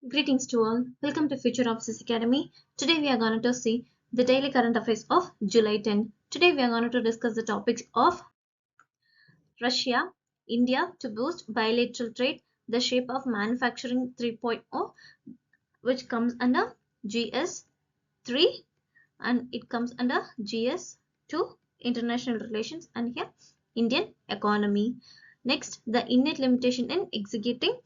Greetings to all. Welcome to Future Officers Academy. Today we are going to see the daily current affairs of July 10. Today we are going to discuss the topics of Russia, India to boost bilateral trade, the shape of manufacturing 3.0, which comes under GS3 and it comes under GS2, international relations, and here Indian economy. Next, the innate limitation in executing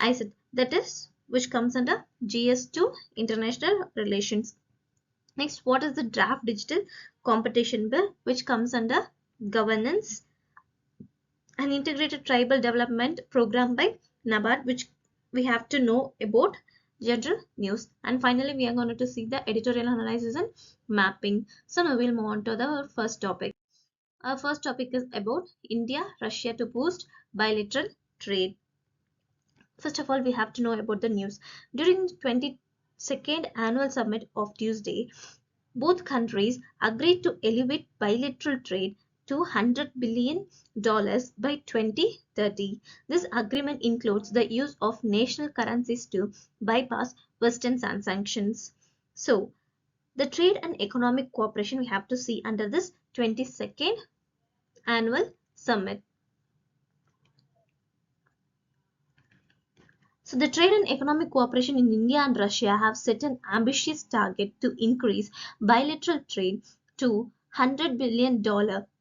ISET, that is which comes under GS2, international relations. Next, what is the draft digital competition bill, which comes under governance, an integrated tribal development program by NABARD, which we have to know about general news. And finally, we are going to see the editorial analysis and mapping. So now we'll move on to the first topic. Our first topic is about India, Russia to boost bilateral trade. First of all, we have to know about the news. During the 22nd annual summit of Tuesday, both countries agreed to elevate bilateral trade to $100 billion by 2030. This agreement includes the use of national currencies to bypass Western sanctions. So, the trade and economic cooperation we have to see under this 22nd annual summit. So the trade and economic cooperation in India and Russia have set an ambitious target to increase bilateral trade to $100 billion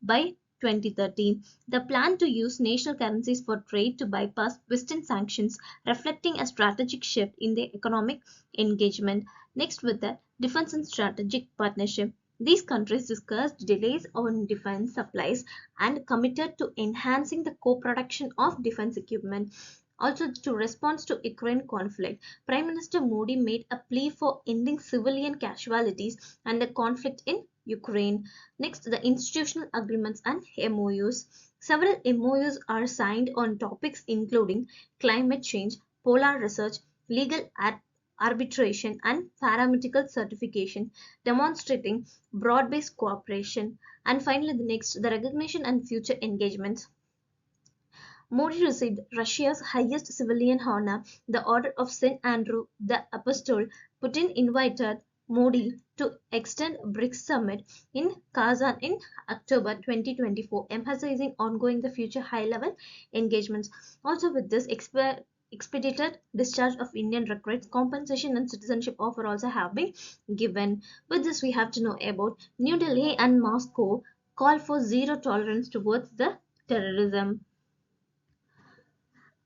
by 2013. The plan to use national currencies for trade to bypass Western sanctions, reflecting a strategic shift in their economic engagement. Next, with the defense and strategic partnership. These countries discussed delays on defense supplies and committed to enhancing the co-production of defense equipment. Also, to respond to Ukraine conflict, Prime Minister Modi made a plea for ending civilian casualties and the conflict in Ukraine. Next, the institutional agreements and MOUs. Several MOUs are signed on topics including climate change, polar research, legal arbitration, and paramedical certification, demonstrating broad-based cooperation. And finally, the next, the recognition and future engagements. Modi received Russia's highest civilian honor, the Order of St. Andrew the Apostle. Putin invited Modi to extend BRICS summit in Kazan in October 2024, emphasizing ongoing the future high-level engagements. Also, with this expedited discharge of Indian recruits, compensation and citizenship offer also have been given. With this, we have to know about New Delhi and Moscow call for zero tolerance towards the terrorism.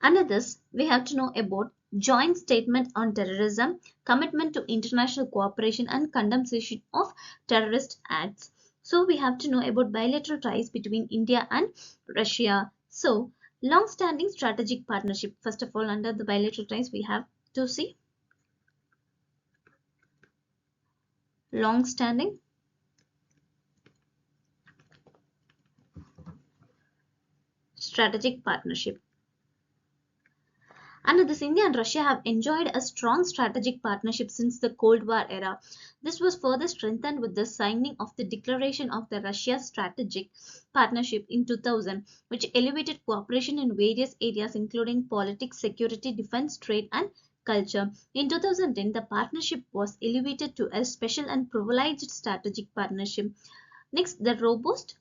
Under this, we have to know about joint statement on terrorism, commitment to international cooperation and condemnation of terrorist acts. So we have to know about bilateral ties between India and Russia. So long-standing strategic partnership. First of all, under the bilateral ties, we have to see long-standing strategic partnership. Under this, India and Russia have enjoyed a strong strategic partnership since the Cold War era. This was further strengthened with the signing of the Declaration of the Russia Strategic Partnership in 2000, which elevated cooperation in various areas including politics, security, defense, trade, and culture. In 2010, the partnership was elevated to a special and privileged strategic partnership. Next, the robust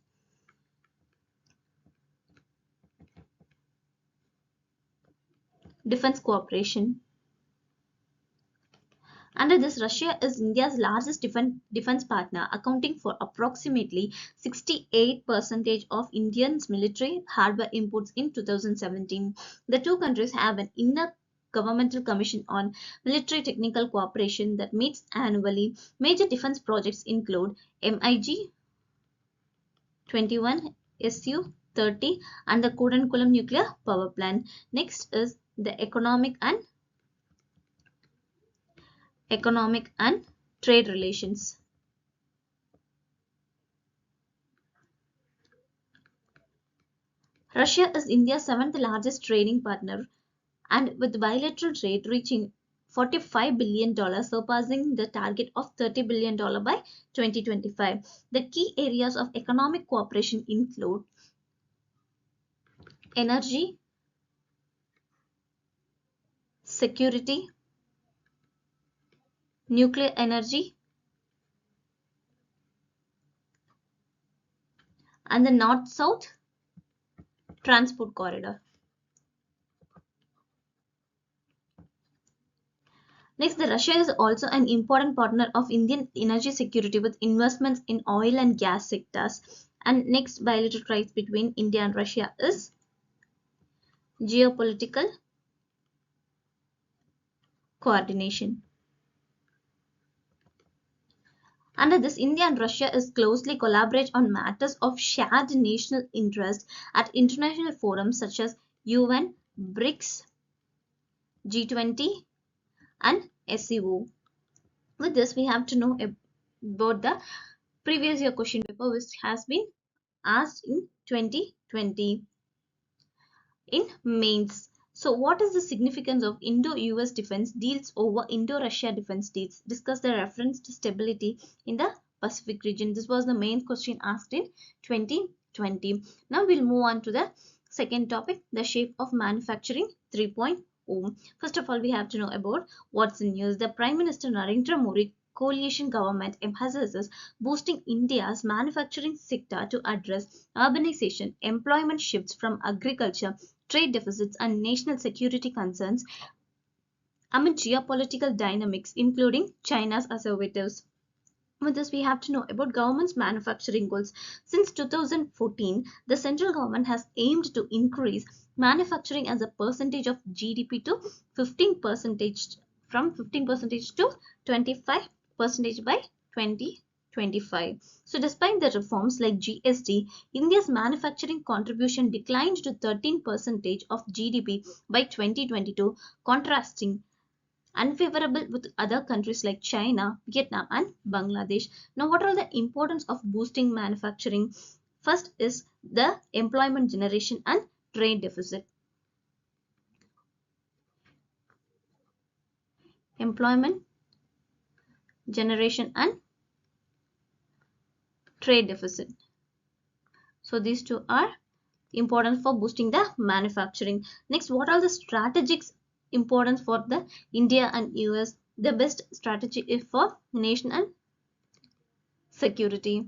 defense cooperation. Under this, Russia is India's largest defense partner, accounting for approximately 68% of India's military hardware imports in 2017. The two countries have an intergovernmental commission on military technical cooperation that meets annually. Major defense projects include MiG 21, Su 30, and the Kudankulam nuclear power plant. Next is the economic and trade relations. Russia is India's seventh largest trading partner, and with bilateral trade reaching $45 billion, surpassing the target of $30 billion by 2025. The key areas of economic cooperation include energy, security, nuclear energy, and the north-south transport corridor. Next, the Russia is also an important partner of Indian energy security with investments in oil and gas sectors. And next bilateral ties between India and Russia is geopolitical coordination. Under this, India and Russia is closely collaborate on matters of shared national interest at international forums such as UN, BRICS, G20, and SCO. With this, we have to know about the previous year question paper which has been asked in 2020 in mains. So what is the significance of Indo-US defense deals over Indo-Russia defense deals? Discuss the reference to stability in the Pacific region. This was the main question asked in 2020. Now we'll move on to the second topic, the shape of manufacturing 3.0. First of all, we have to know about what's in news. The Prime Minister Narendra Modi coalition government emphasizes boosting India's manufacturing sector to address urbanization, employment shifts from agriculture, trade deficits, and national security concerns amid geopolitical dynamics, including China's assertives. With this, we have to know about government's manufacturing goals. Since 2014, the central government has aimed to increase manufacturing as a percentage of GDP to 15%, from 15% to 25% by 2025. So despite the reforms like GST, India's manufacturing contribution declined to 13% of GDP by 2022, contrasting unfavorable with other countries like China, Vietnam, and Bangladesh. Now, what are the importance of boosting manufacturing? First is the employment generation and trade deficit. Employment generation and trade deficit. So these two are important for boosting the manufacturing. Next, what are the strategic importance for the India and US? The best strategy is for nation and security.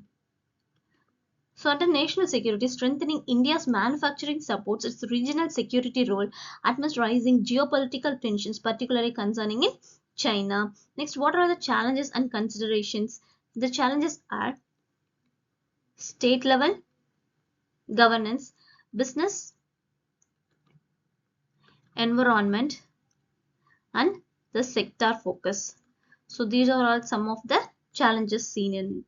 So under national security, strengthening India's manufacturing supports its regional security role amidst rising geopolitical tensions, particularly concerning in China. Next, what are the challenges and considerations? The challenges are state level governance, business environment, and the sector focus. So these are all some of the challenges seen in.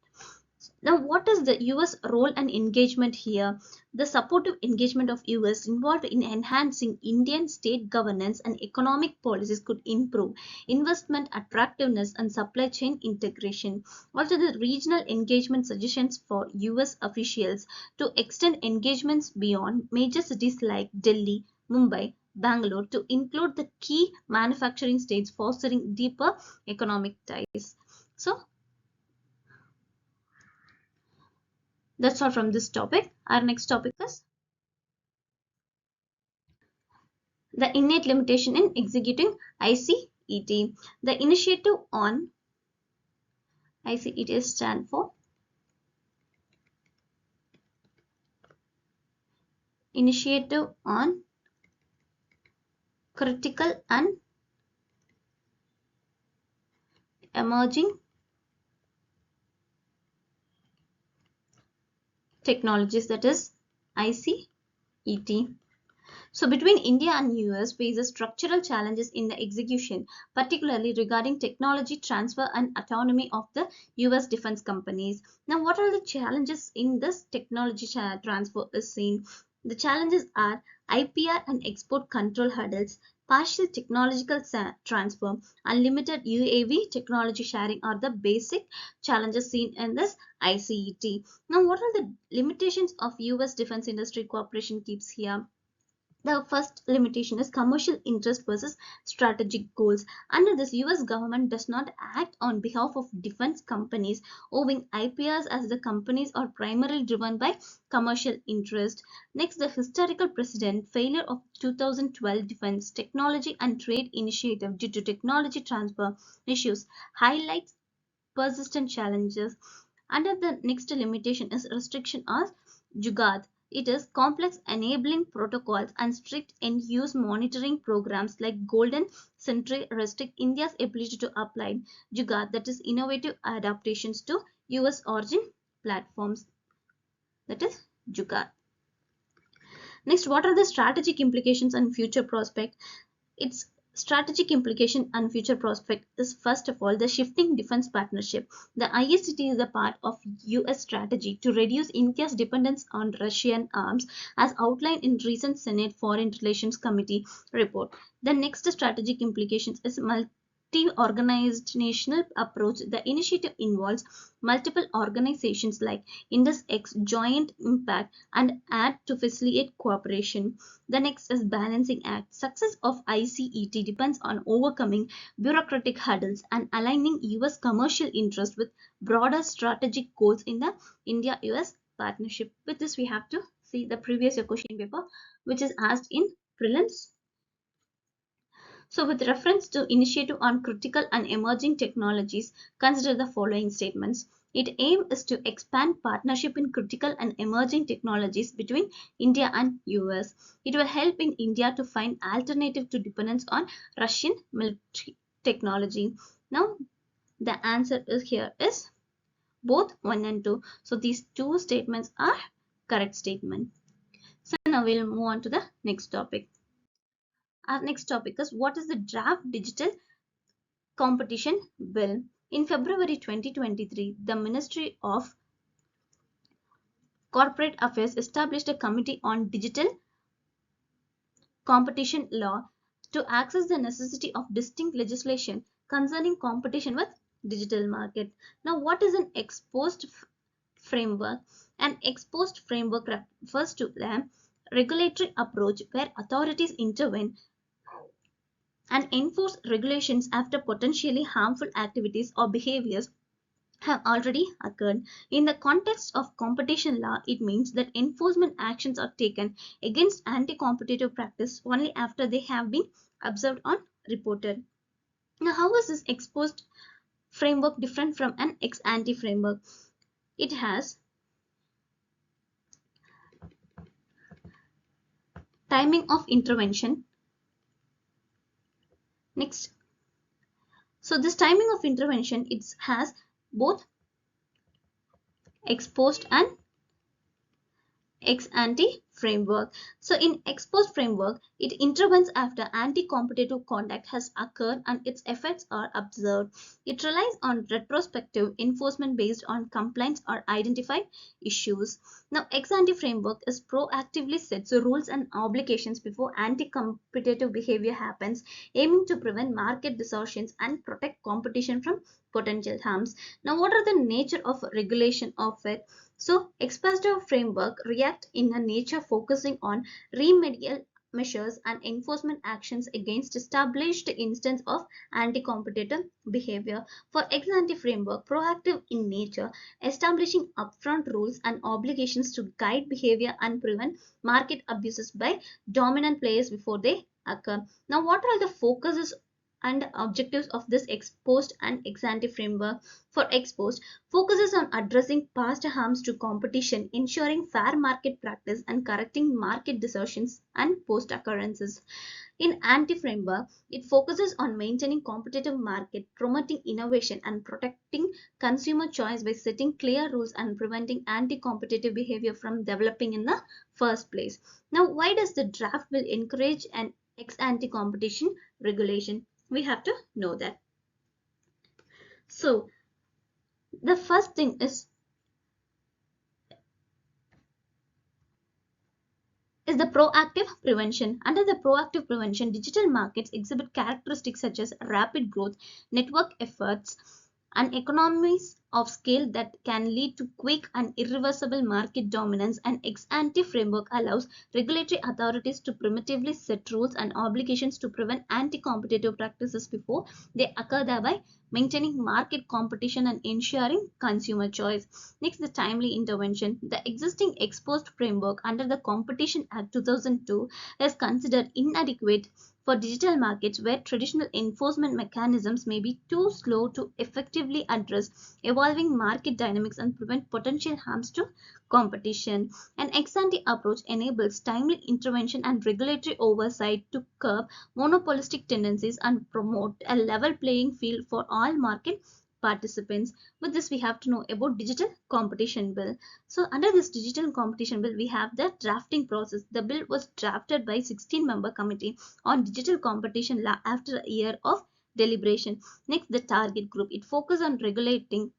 Now, what is the US role and engagement here? The supportive engagement of US involved in enhancing Indian state governance and economic policies could improve investment attractiveness and supply chain integration. Also, the regional engagement suggestions for US officials to extend engagements beyond major cities like Delhi, Mumbai, Bangalore to include the key manufacturing states, fostering deeper economic ties. So that's all from this topic. Our next topic is the innate limitation in executing ICET. The initiative on ICET stand for Initiative on Critical and Emerging Technologies, that is ICET. So between India and US faces structural challenges in the execution, particularly regarding technology transfer and autonomy of the US defense companies. Now, what are the challenges in this technology transfer is seen? The challenges are IPR and export control hurdles, partial technological transfer, unlimited UAV technology sharing are the basic challenges seen in this ICET. Now, what are the limitations of US defense industry cooperation keeps here? The first limitation is commercial interest versus strategic goals. Under this, US government does not act on behalf of defense companies, owing IPRs as the companies are primarily driven by commercial interest. Next, the historical precedent failure of 2012 Defense Technology and Trade Initiative due to technology transfer issues highlights persistent challenges. Under the next limitation is restriction of jugaad. It is complex enabling protocols and strict end-use monitoring programs like Golden Century restrict India's ability to apply jugaad, that is innovative adaptations to US origin platforms, that is jugaad. Next, what are the strategic implications and future prospect? Its strategic implication and future prospect is first of all the shifting defense partnership. The ISCT is a part of US strategy to reduce India's dependence on Russian arms as outlined in recent Senate Foreign Relations Committee report. The next strategic implications is multi-organizational approach. The initiative involves multiple organizations like IndusX, Joint Impact, and AD to facilitate cooperation. The next is balancing act. Success of ICET depends on overcoming bureaucratic hurdles and aligning US commercial interests with broader strategic goals in the India-US partnership. With this, we have to see the previous year question paper, which is asked in prelims. So with reference to initiative on critical and emerging technologies, consider the following statements. Its aim is to expand partnership in critical and emerging technologies between India and US. It will help in India to find alternative to dependence on Russian military technology. Now, the answer is here is both 1 and 2. So these two statements are correct statement. So now we'll move on to the next topic. Our next topic is what is the draft digital competition bill? In February 2023, the Ministry of Corporate Affairs established a committee on digital competition law to access the necessity of distinct legislation concerning competition with digital market. Now, what is an ex post framework? An ex post framework refers to the regulatory approach where authorities intervene and enforce regulations after potentially harmful activities or behaviors have already occurred. In the context of competition law, it means that enforcement actions are taken against anti-competitive practice only after they have been observed or reported. Now, how is this ex post framework different from an ex ante framework? It has timing of intervention. Next, so this timing of intervention, it has both ex post and ex ante framework. So in ex post framework, it intervenes after anti-competitive conduct has occurred and its effects are observed. It relies on retrospective enforcement based on complaints or identified issues. Now, ex ante framework is proactively sets rules and obligations before anti-competitive behavior happens, aiming to prevent market distortions and protect competition from potential harms. Now, what are the nature of regulation of it? So, expositive framework react in a nature focusing on remedial measures and enforcement actions against established instance of anti-competitive behavior. For ex ante framework, proactive in nature, establishing upfront rules and obligations to guide behavior and prevent market abuses by dominant players before they occur. Now, what are the focuses and objectives of this ex post and ex ante framework? For ex post, focuses on addressing past harms to competition, ensuring fair market practice, and correcting market distortions and post occurrences. In anti framework, it focuses on maintaining competitive market, promoting innovation, and protecting consumer choice by setting clear rules and preventing anti-competitive behavior from developing in the first place. Now, why does the draft bill encourage an ex ante competition regulation? We have to know that. So, the first thing is the proactive prevention. Under the proactive prevention, digital markets exhibit characteristics such as rapid growth, network efforts, and economies of scale that can lead to quick and irreversible market dominance. An ex-ante framework allows regulatory authorities to primitively set rules and obligations to prevent anti-competitive practices before they occur, thereby maintaining market competition and ensuring consumer choice. Next, the timely intervention. The existing exposed framework under the Competition Act 2002 is considered inadequate for digital markets where traditional enforcement mechanisms may be too slow to effectively address evolving market dynamics and prevent potential harms to competition. An ex-ante approach enables timely intervention and regulatory oversight to curb monopolistic tendencies and promote a level playing field for all market participants. With this, we have to know about digital competition bill. So under this digital competition bill, we have the drafting process. The bill was drafted by 16-member committee on digital competition law after a year of deliberation. Next, the target group. It focuses on regulating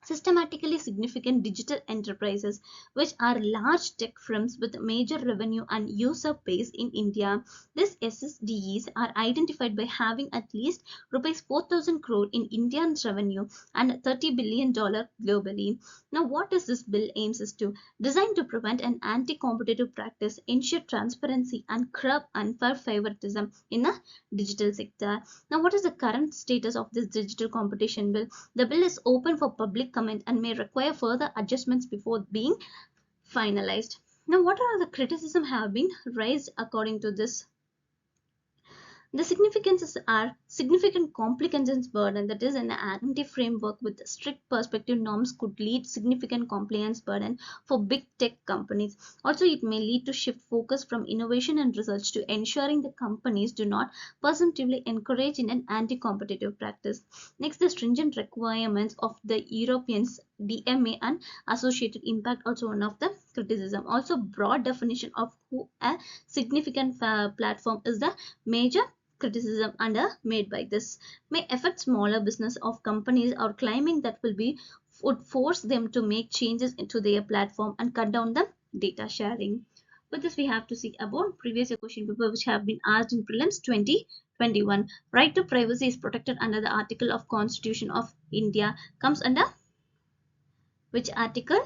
systematically significant digital enterprises, which are large tech firms with major revenue and user base in India. These SSDEs are identified by having at least rupees 4,000 crore in Indian revenue and $30 billion globally. Now, what is this bill aims is to designed to prevent an anti-competitive practice, ensure transparency, and curb unfair favoritism in the digital sector. Now, what is the current status of this digital competition bill? The bill is open for public comment and may require further adjustments before being finalized. Now, what are the criticisms have been raised according to this? The significances are significant complications burden, that is, an anti framework with strict perspective norms could lead significant compliance burden for big tech companies. Also, it may lead to shift focus from innovation and research to ensuring the companies do not presumptively encourage in an anti-competitive practice. Next, the stringent requirements of the Europeans DMA and associated impact, also one of the criticism. Also, broad definition of who a significant platform is the major criticism under made by this may affect smaller business of companies or claiming that would force them to make changes into their platform and cut down the data sharing. With this, we have to see about previous year question paper which have been asked in prelims 2021. Right to privacy is protected under the article of Constitution of India. Comes under which article?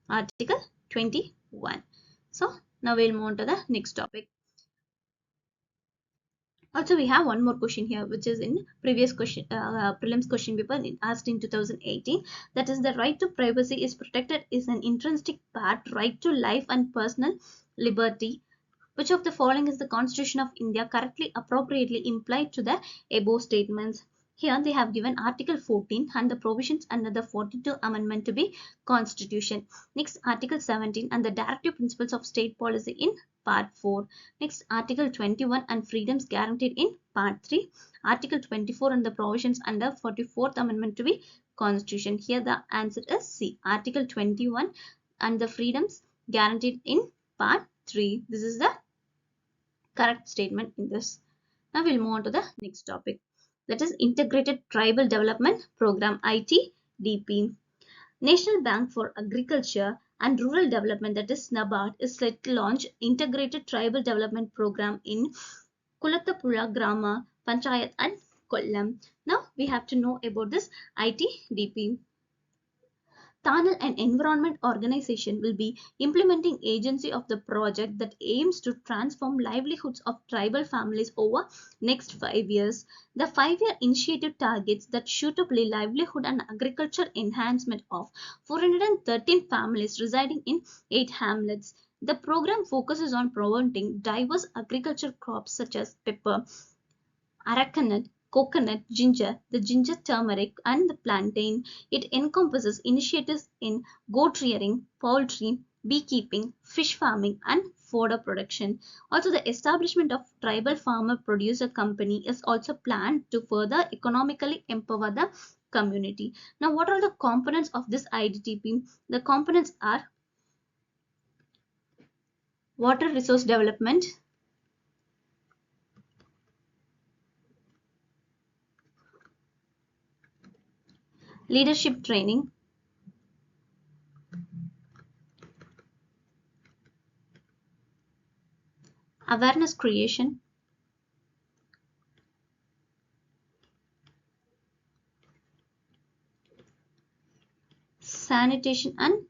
Article 21. So now we'll move on to the next topic. Also, we have one more question here, which is in previous question, prelims question paper asked in 2018. That is, the right to privacy is protected is an intrinsic part, right to life and personal liberty. Which of the following is the Constitution of India correctly, appropriately implied to the above statements? Here they have given Article 14 and the provisions under the 42 Amendment to be Constitution. Next, Article 17 and the directive principles of state policy in Part 4. Next, Article 21 and freedoms guaranteed in Part 3. Article 24 and the provisions under 44th Amendment to be Constitution. Here the answer is C. Article 21 and the freedoms guaranteed in Part 3. This is the correct statement in this. Now we'll move on to the next topic. That is Integrated Tribal Development Program, ITDP. National Bank for Agriculture and Rural Development, that is NABARD, is set to launch Integrated Tribal Development Program in Kulathapura Grama Panchayat and Kollam. Now we have to know about this ITDP. Tanal, an environment organization, will be implementing agency of the project that aims to transform livelihoods of tribal families over next 5 years. The 5-year initiative targets that suitably livelihood and agriculture enhancement of 413 families residing in 8 hamlets. The program focuses on promoting diverse agriculture crops such as pepper, arecanut, coconut, ginger, the ginger turmeric, and the plantain. It encompasses initiatives in goat rearing, poultry, beekeeping, fish farming, and fodder production. Also, the establishment of tribal farmer producer company is also planned to further economically empower the community. Now, what are the components of this IDTP? The components are water resource development, leadership training, awareness creation, sanitation and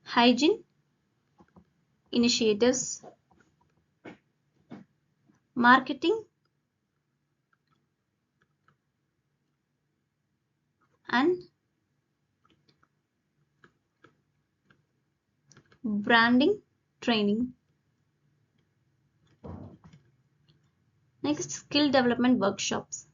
hygiene initiatives, marketing and branding training. Next, skill development workshops.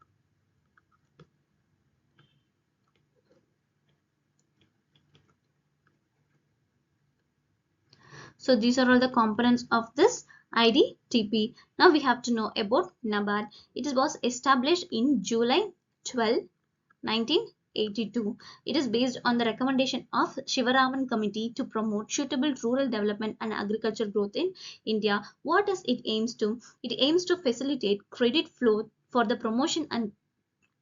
So these are all the components of this IDTP. Now we have to know about NABARD. It was established in July 12, 1982. It is based on the recommendation of Shivaraman Committee to promote suitable rural development and agriculture growth in India. What does it aims to? It aims to facilitate credit flow for the promotion and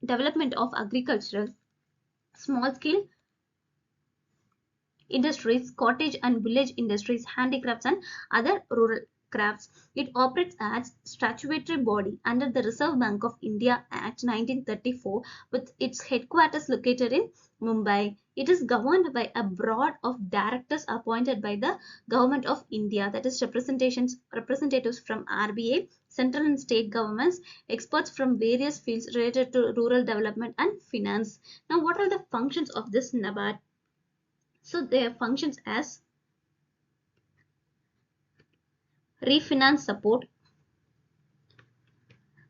development of agricultural, small-scale industries, cottage and village industries, handicrafts and other rural crafts. It operates as statutory body under the Reserve Bank of India Act 1934 with its headquarters located in Mumbai. It is governed by a board of directors appointed by the Government of India, that is representatives from RBA, central and state governments, experts from various fields related to rural development and finance. Now, what are the functions of this NABARD? So their functions as refinance support,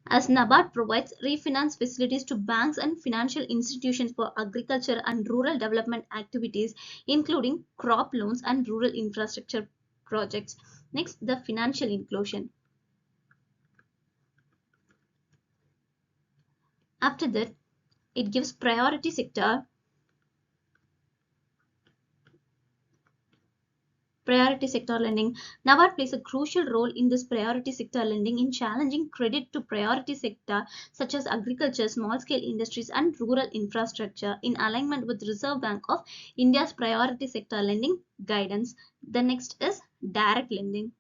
as NABARD provides refinance facilities to banks and financial institutions for agriculture and rural development activities, including crop loans and rural infrastructure projects. Next, the financial inclusion. After that, it gives priority sector lending. NABARD plays a crucial role in this priority sector lending in challenging credit to priority sector such as agriculture, small-scale industries and rural infrastructure in alignment with Reserve Bank of India's priority sector lending guidance. The next is direct lending.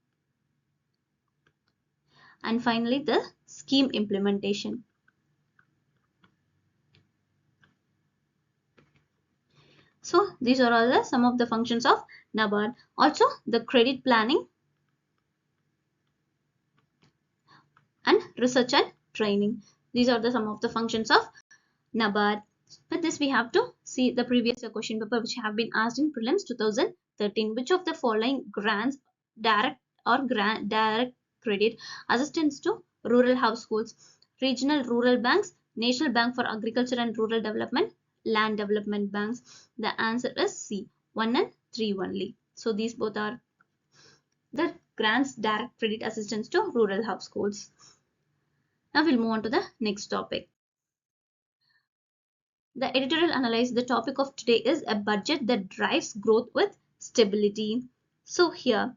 And finally, the scheme implementation. So these are all some of the functions of NABARD. Also, the credit planning and research and training. These are some of the functions of NABARD. With this, we have to see the previous question paper which have been asked in prelims 2013. Which of the following grants direct credit assistance to rural households? Regional rural banks, National Bank for Agriculture and Rural Development, land development banks. The answer is C, 1 and 3 only. So these both are the grants direct credit assistance to rural households. Now we'll move on to the next topic. The editorial analysis, the topic of today is a budget that drives growth with stability. So here,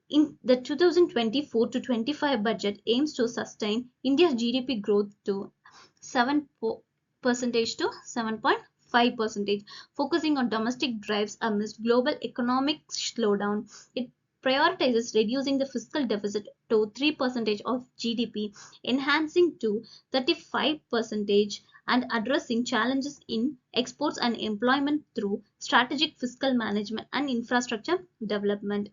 in the 2024 to 25 budget aims to sustain India's GDP growth to 7% to 7.5%, focusing on domestic drives amidst global economic slowdown. It prioritizes reducing the fiscal deficit to 3% of GDP, enhancing to 35%, and addressing challenges in exports and employment through strategic fiscal management and infrastructure development.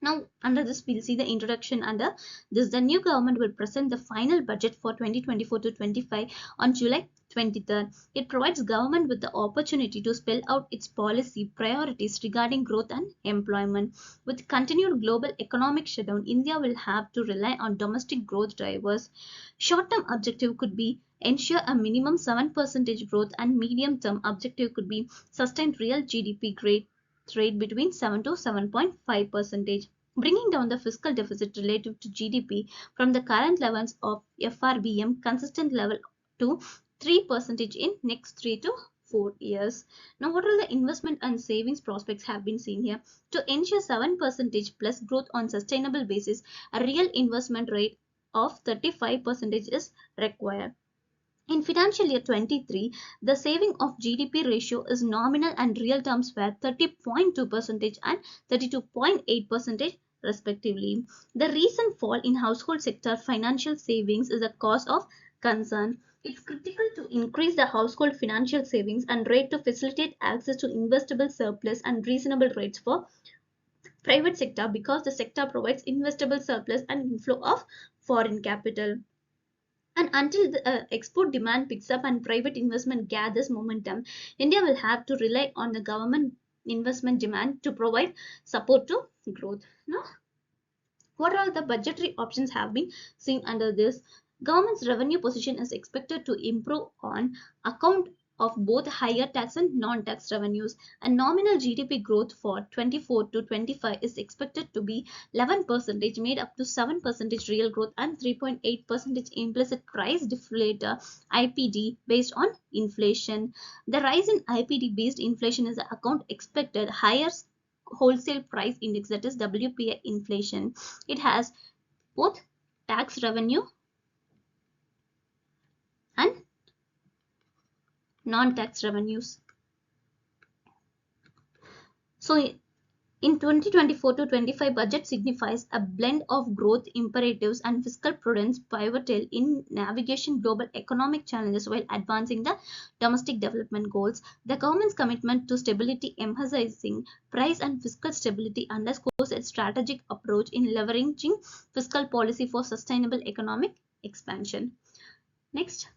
Now, under this, we'll see the introduction under this. The new government will present the final budget for 2024 to 25 on July 23rd. It provides government with the opportunity to spell out its policy priorities regarding growth and employment. With continued global economic shutdown, India will have to rely on domestic growth drivers. Short-term objective could be ensure a minimum 7% growth, and medium-term objective could be sustain real GDP rate between 7 to 7.5%, bringing down the fiscal deficit relative to GDP from the current levels of FRBM consistent level to 3% in next 3 to 4 years. Now, what are the investment and savings prospects have been seen here? To ensure 7% plus growth on sustainable basis, a real investment rate of 35% is required. In financial year 23, the saving of GDP ratio is nominal and real terms were 30.2% and 32.8% respectively. The recent fall in household sector financial savings is a cause of concern. It's critical to increase the household financial savings and rate to facilitate access to investable surplus and reasonable rates for private sector because the sector provides investable surplus and inflow of foreign capital. And until the export demand picks up and private investment gathers momentum, India will have to rely on the government investment demand to provide support to growth. Now, what are the budgetary options have been seen under this? Government's revenue position is expected to improve on account of both higher tax and non-tax revenues, and nominal GDP growth for 24 to 25 is expected to be 11%, made up to 7% real growth and 3.8% implicit price deflator IPD based on inflation. The rise in IPD based inflation is account expected higher wholesale price index, that is WPI inflation. It has both tax revenue and non-tax revenues. So in 2024 to 25 budget signifies a blend of growth imperatives and fiscal prudence pivotal in navigation global economic challenges while advancing the domestic development goals. The government's commitment to stability, emphasizing price and fiscal stability, underscores its strategic approach in leveraging fiscal policy for sustainable economic expansion. Next,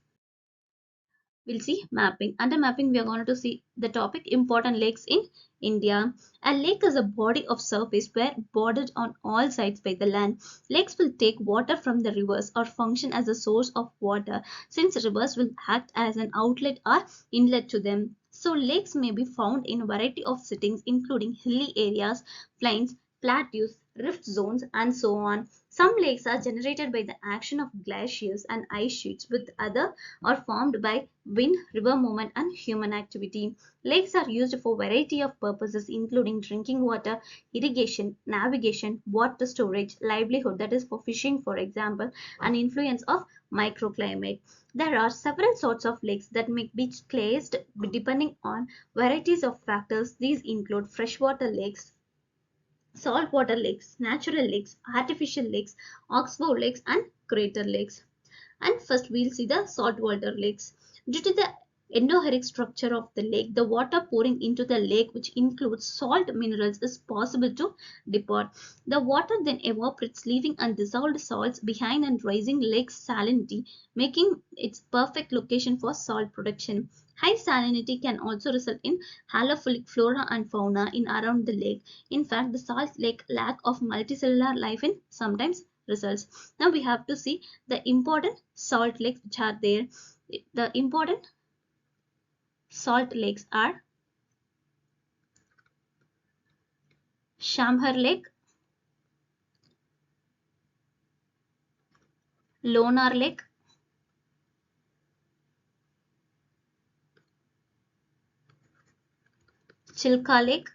we'll see mapping. Under mapping, we are going to see the topic important lakes in India. A lake is a body of surface where bordered on all sides by the land. Lakes will take water from the rivers or function as a source of water, since rivers will act as an outlet or inlet to them. So lakes may be found in a variety of settings including hilly areas, plains, plateaus, rift zones, and so on. Some lakes are generated by the action of glaciers and ice sheets, with other are formed by wind, river movement, and human activity. Lakes are used for a variety of purposes including drinking water, irrigation, navigation, water storage, livelihood, that is for fishing for example, and influence of microclimate. There are several sorts of lakes that may be placed depending on varieties of factors. These include freshwater lakes, saltwater lakes, natural lakes, artificial lakes, oxbow lakes, and crater lakes. And first we'll see the saltwater lakes. Due to the endorheic structure of the lake, the water pouring into the lake, which includes salt minerals, is possible to depart. The water then evaporates, leaving undissolved salts behind and raising lake's salinity, making its perfect location for salt production. High salinity can also result in halophilic flora and fauna in around the lake. In fact, the salt lake lack of multicellular life in sometimes results. Now we have to see the important salt lakes which are there. The important salt lakes are Shamhar Lake, Lonar Lake, Chilka Lake,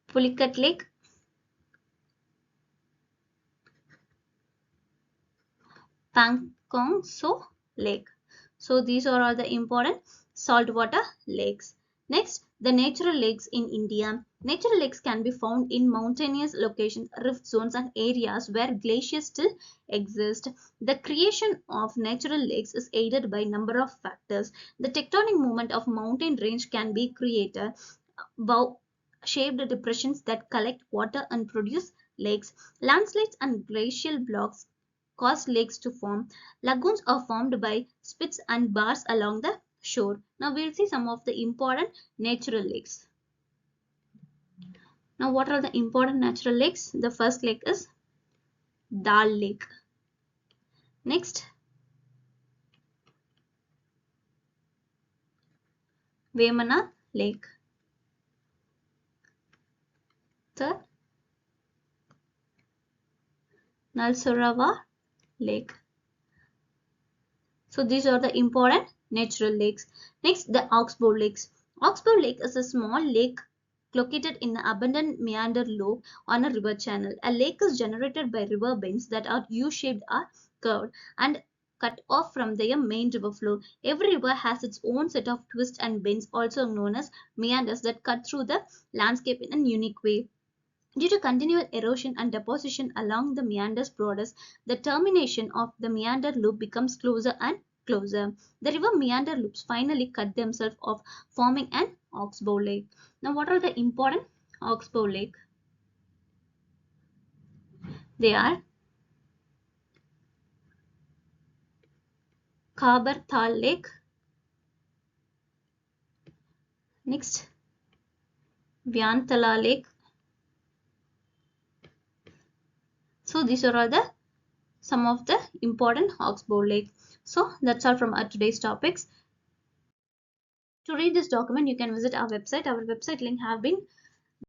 Pulikat Lake, Pangong So Lake. So these are all the important saltwater lakes. Next, the natural lakes in India. Natural lakes can be found in mountainous locations, rift zones, and areas where glaciers still exist. The creation of natural lakes is aided by a number of factors. The tectonic movement of mountain range can be created bow shaped depressions that collect water and produce lakes. Landslides and glacial blocks cause lakes to form. Lagoons are formed by spits and bars along the shore. Now we'll see some of the important natural lakes. Now what are the important natural lakes? The first lake is Dal Lake. Next, Vemanath Lake. Third, Nalsarawa Lake. So these are the important natural lakes. Next, the Oxbow Lakes. Oxbow Lake is a small lake located in an abundant meander lobe on a river channel. A lake is generated by river bends that are U-shaped or curved and cut off from their main river flow. Every river has its own set of twists and bends, also known as meanders, that cut through the landscape in a unique way. Due to continual erosion and deposition along the meander's borders, the termination of the meander loop becomes closer and closer. The river meander loops finally cut themselves off, forming an oxbow lake. Now, what are the important oxbow lake? They are Kabarthal Lake, next Vyantala Lake. So these are all the some of the important oxbow lake. So that's all from our today's topics. To read this document, you can visit our website. Our website link have been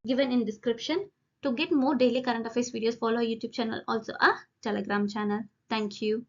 given in description. To get more daily current affairs videos, follow our YouTube channel, also our Telegram channel. Thank you.